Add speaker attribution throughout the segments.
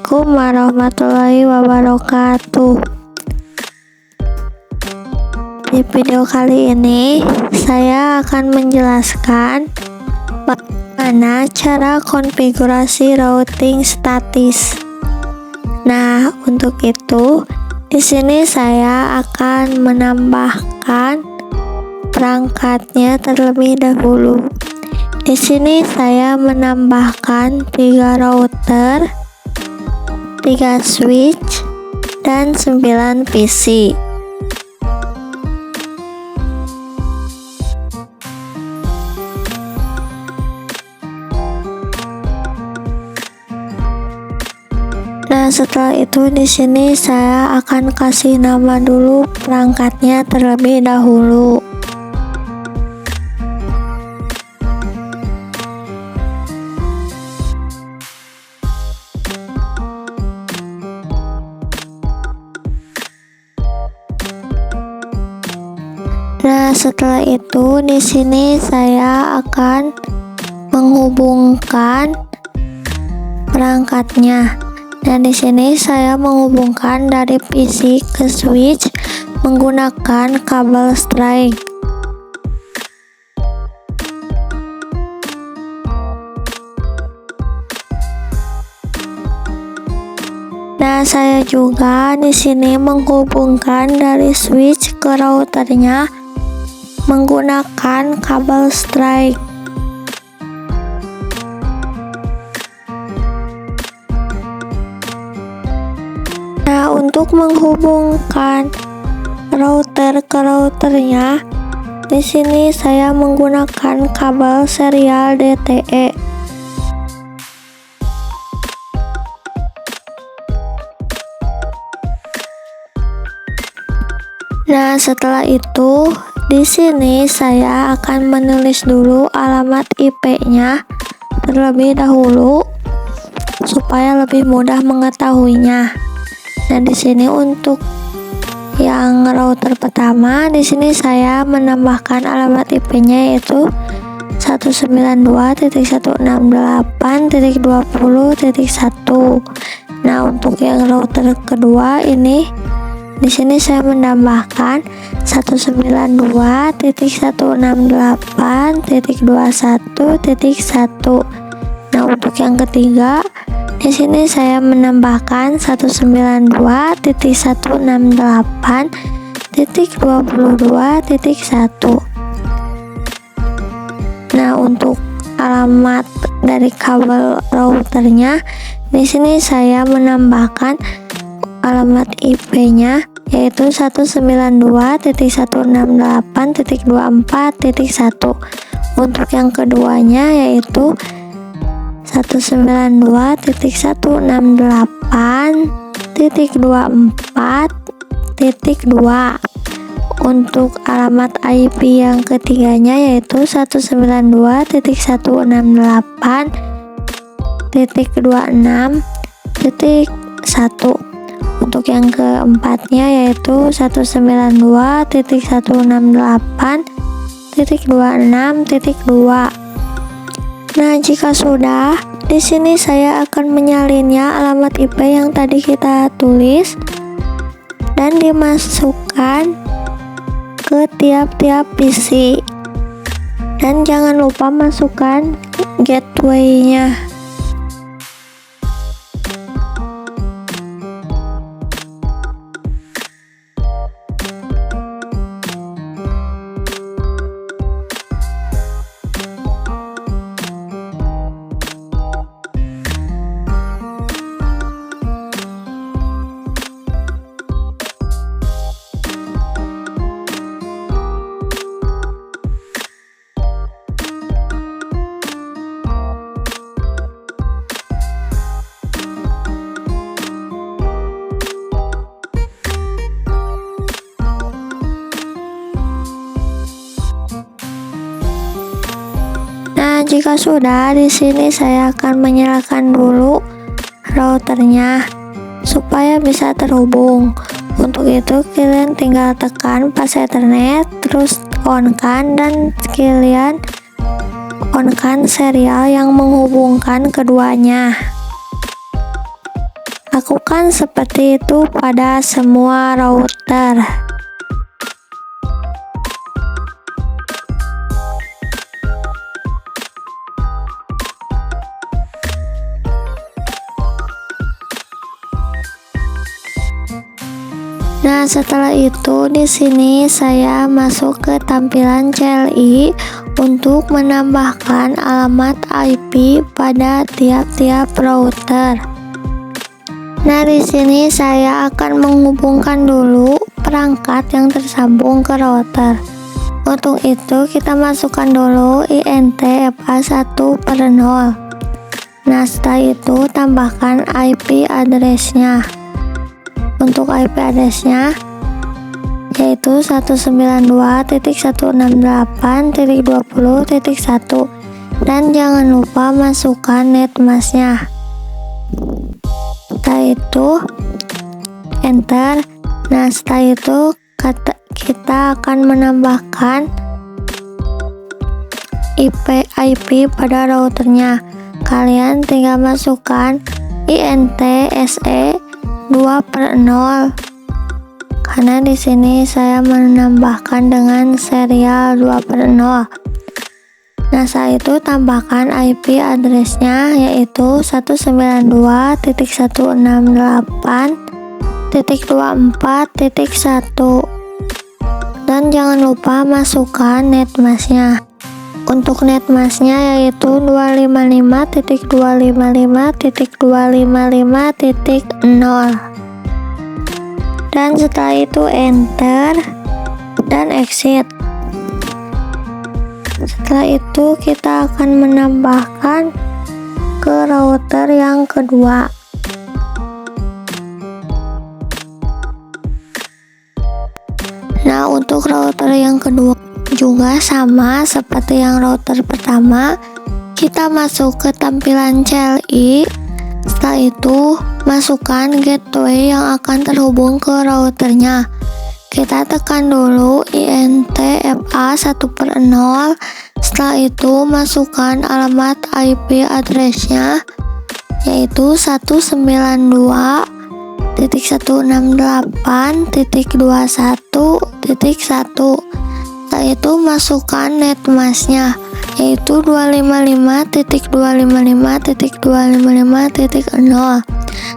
Speaker 1: Assalamualaikum warahmatullahi wabarakatuh. Di video kali ini saya akan menjelaskan bagaimana cara konfigurasi routing statis. Nah, untuk itu di sini saya akan menambahkan perangkatnya terlebih dahulu. Di sini saya menambahkan 3 router, 3 switch, dan 9 PC. Nah, setelah itu di sini saya akan kasih nama dulu perangkatnya terlebih dahulu. Nah, setelah itu di sini saya akan menghubungkan perangkatnya. Dan di sini saya menghubungkan dari PC ke switch menggunakan kabel strike. Nah, saya juga di sini menghubungkan dari switch ke routernya menggunakan kabel strike. Nah, untuk menghubungkan router ke routernya, di sini saya menggunakan kabel serial DTE. Nah, setelah itu di sini saya akan menulis dulu alamat IP-nya terlebih dahulu supaya lebih mudah mengetahuinya. Nah, di sini untuk yang router pertama, di sini saya menambahkan alamat IP-nya yaitu 192.168.20.1. Nah, untuk yang router kedua ini di sini saya menambahkan 192.168.21.1. Nah, untuk yang ketiga di sini saya menambahkan 192.168.22.1. Nah, untuk alamat dari kabel routernya di sini saya menambahkan alamat IP-nya yaitu 192.168.24.1. Untuk yang keduanya yaitu 192.168.24.2. Untuk alamat IP yang ketiganya yaitu 192.168.26.1. Untuk yang keempatnya yaitu 192.168.26.2. Nah, jika sudah, di sini saya akan menyalinnya alamat IP yang tadi kita tulis dan dimasukkan ke tiap-tiap PC. Dan jangan lupa masukkan gateway-nya. Jika sudah, di sini saya akan menyalakan dulu routernya supaya bisa terhubung. Untuk itu kalian tinggal tekan pas Ethernet, terus on kan, dan kalian on kan serial yang menghubungkan keduanya. Lakukan seperti itu pada semua router. Nah, setelah itu di sini saya masuk ke tampilan CLI untuk menambahkan alamat IP pada tiap-tiap router. Nah, di sini saya akan menghubungkan dulu perangkat yang tersambung ke router. Untuk itu kita masukkan dulu INT FA1/0. Nah, setelah itu tambahkan IP address-nya. Untuk IP address-nya yaitu 192.168.20.1 dan jangan lupa masukkan netmask-nya. Setelah itu enter. Nah, setelah itu kita akan menambahkan IP pada routernya. Kalian tinggal masukkan INT SE 2/0 karena di sini saya menambahkan dengan serial 2/0. Nah, setelah itu tambahkan IP address-nya yaitu 192.168.24.1 dan jangan lupa masukkan netmask-nya. Untuk netmask-nya yaitu 255.255.255.0 dan setelah itu enter dan exit. Setelah itu kita akan menambahkan ke router yang kedua. Nah, untuk router yang kedua juga sama seperti yang router pertama, kita masuk ke tampilan CLI. Setelah itu masukkan gateway yang akan terhubung ke routernya. Kita tekan dulu INT FA1/0. Setelah itu masukkan alamat IP address-nya yaitu 192.168.21.1. Setelah itu masukkan netmask-nya yaitu 255.255.255.0.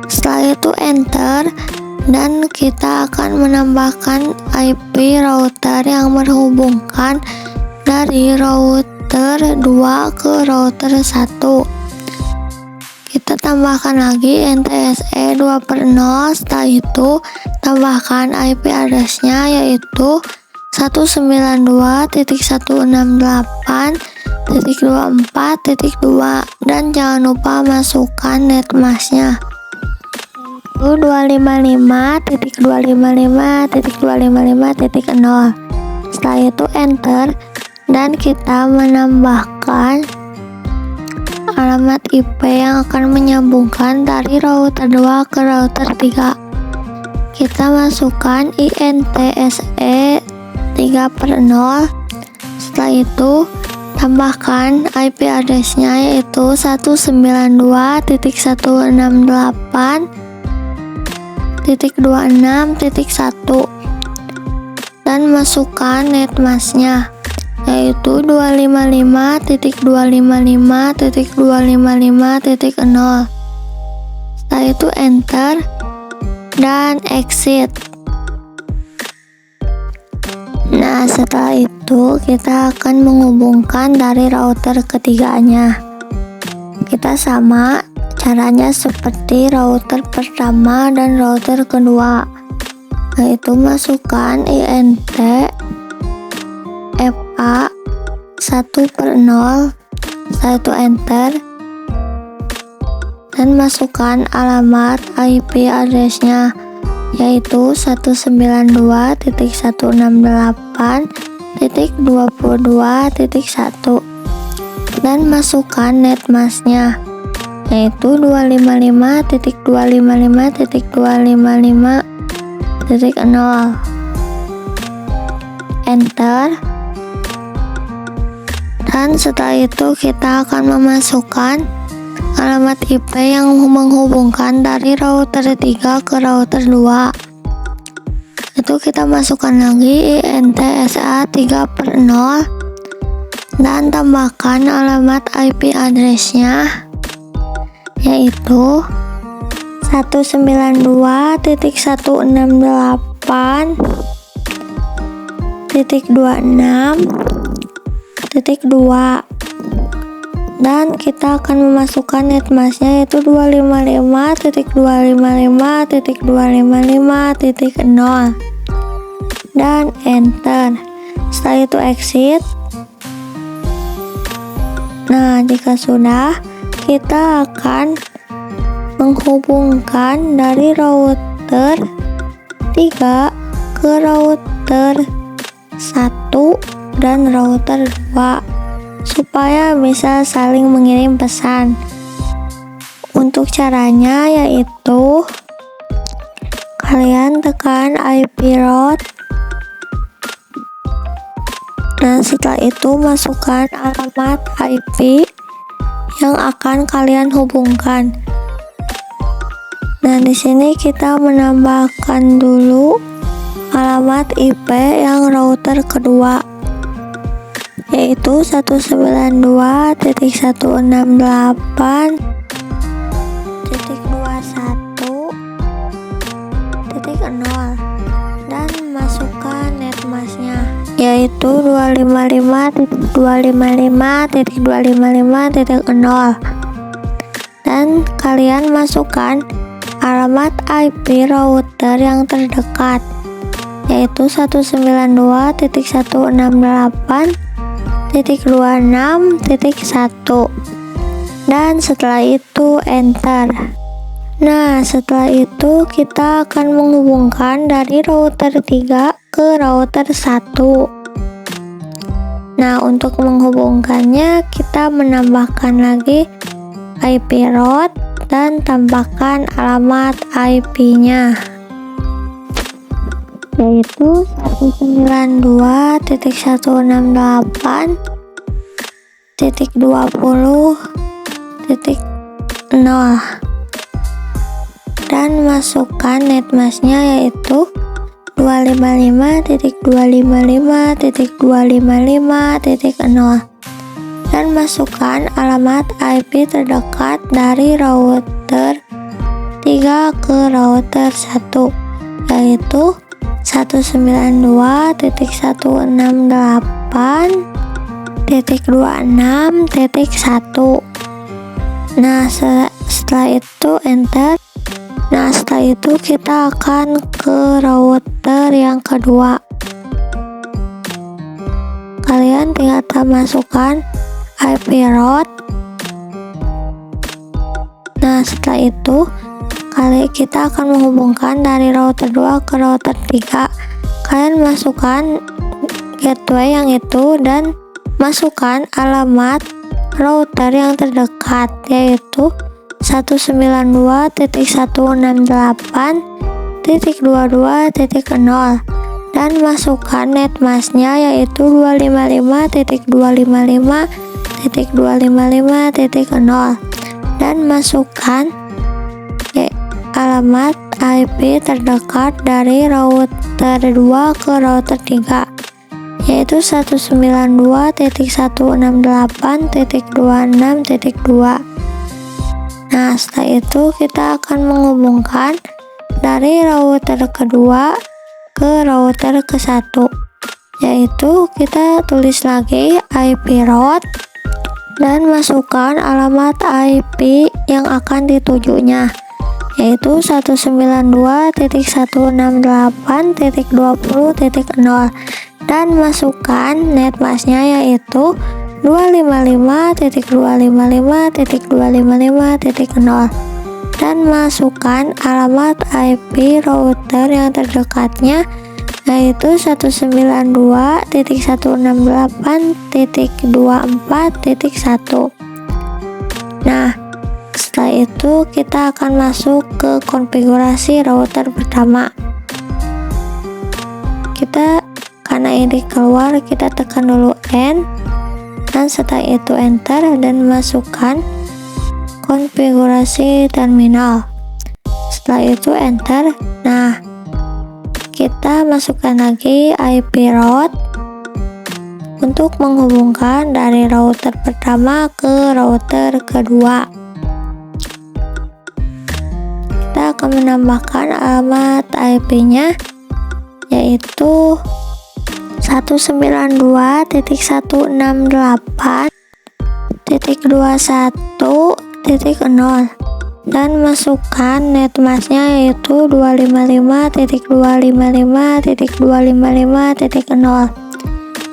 Speaker 1: Setelah itu enter dan kita akan menambahkan IP router yang menghubungkan dari router 2 ke router 1. Kita tambahkan lagi NTSE 2/0. Setelah itu tambahkan IP address-nya yaitu 192.168.24.2 dan jangan lupa masukkan netmask-nya 255.255.255.0. Setelah itu enter dan kita menambahkan alamat IP yang akan menyambungkan dari router 2 ke router 3. Kita masukkan INTSE 3/0. Setelah itu tambahkan IP address-nya yaitu 192.168.26.1 dan masukkan netmask-nya yaitu 255.255.255.0. Setelah itu enter dan exit. Nah, setelah itu kita akan menghubungkan dari router ketiganya. Kita sama caranya seperti router pertama dan router kedua, yaitu masukkan INT FA1/0. Setelah itu enter dan masukkan alamat IP address-nya yaitu 192.168.22.1 dan masukkan netmask-nya yaitu 255.255.255.0. Enter dan setelah itu kita akan memasukkan alamat IP yang menghubungkan dari router 3 ke router 2. Itu kita masukkan lagi INTSA 3/0 dan tambahkan alamat IP address-nya, yaitu 192.168.26.2, dan kita akan memasukkan netmasknya yaitu 255.255.255.0 dan enter. Setelah itu exit. Nah, jika sudah, kita akan menghubungkan dari router 3 ke router 1 dan router 2 supaya bisa saling mengirim pesan. Untuk caranya yaitu kalian tekan IP route. Nah, setelah itu masukkan alamat IP yang akan kalian hubungkan. Nah, di sini kita menambahkan dulu alamat IP yang router kedua, yaitu 192.168.21.0 dan masukkan netmasknya yaitu 255.255.255.0 dan kalian masukkan alamat IP router yang terdekat yaitu 192.168.26.1 dan setelah itu enter. Nah, setelah itu kita akan menghubungkan dari router 3 ke router 1. Nah, untuk menghubungkannya kita menambahkan lagi IP route dan tambahkan alamat IP-nya yaitu 192.168.20.0 dan masukkan netmasknya yaitu 255.255.255.0 dan masukkan alamat IP terdekat dari router 3 ke router 1 yaitu 192.168.26.1. Nah, setelah itu enter. Nah, setelah itu kita akan ke router yang kedua. Kalian tinggal masukkan IP route. Nah, setelah itu kita akan menghubungkan dari router 2 ke router 3. Kalian masukkan gateway yang itu dan masukkan alamat router yang terdekat yaitu 192.168.22.0 dan masukkan netmasknya yaitu 255.255.255.0 dan masukkan alamat IP terdekat dari router 2 ke router 3 yaitu 192.168.26.2. Nah, setelah itu kita akan menghubungkan dari router kedua ke router ke 1 yaitu kita tulis lagi IP route dan masukkan alamat IP yang akan ditujunya yaitu 192.168.20.0 dan masukkan netmasknya yaitu 255.255.255.0 dan masukkan alamat IP router yang terdekatnya yaitu 192.168.24.1. Nah, setelah itu kita akan masuk ke konfigurasi router pertama. Karena ini keluar, kita tekan dulu N dan setelah itu enter dan masukkan konfigurasi terminal. Setelah itu enter. Nah, kita masukkan lagi IP route untuk menghubungkan dari router pertama ke router kedua. Kita akan menambahkan alamat IP-nya, yaitu 192.168.21.0 dan masukkan netmasknya yaitu 255.255.255.0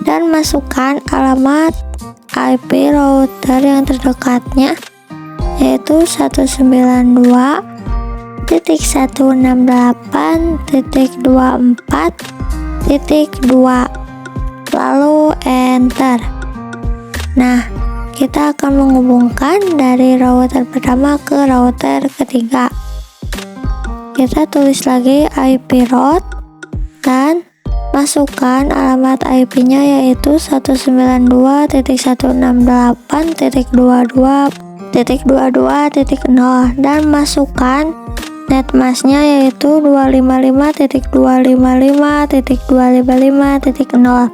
Speaker 1: dan masukkan alamat IP router yang terdekatnya yaitu 192.168.24.2 lalu enter. Nah, kita akan menghubungkan dari router pertama ke router ketiga. Kita tulis lagi IP route dan masukkan alamat IP-nya yaitu 192.168.22.0 dan masukkan netmasknya yaitu 255.255.255.0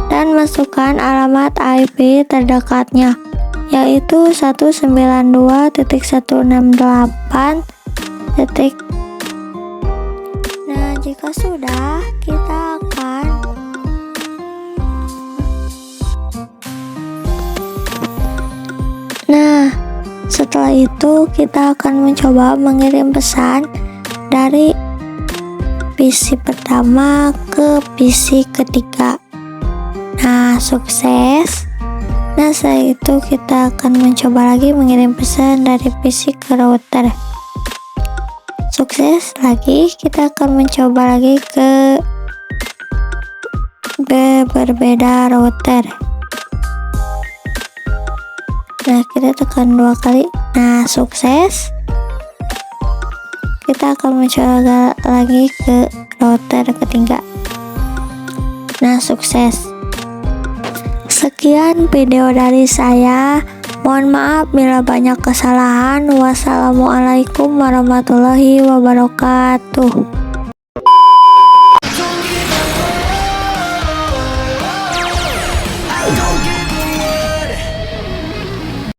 Speaker 1: dan masukkan alamat IP terdekatnya yaitu 192.168. Nah, jika sudah, kita akan setelah itu kita akan mencoba mengirim pesan dari PC pertama ke PC ketiga. Nah, sukses. Nah, setelah itu kita akan mencoba lagi mengirim pesan dari PC ke router. Sukses lagi, kita akan mencoba lagi ke berbeda router. Nah, kita tekan 2 kali. Nah, sukses. Kita akan mencoba lagi ke router ketiga. Nah, sukses. Sekian video dari saya. Mohon maaf bila banyak kesalahan. Wassalamualaikum warahmatullahi wabarakatuh.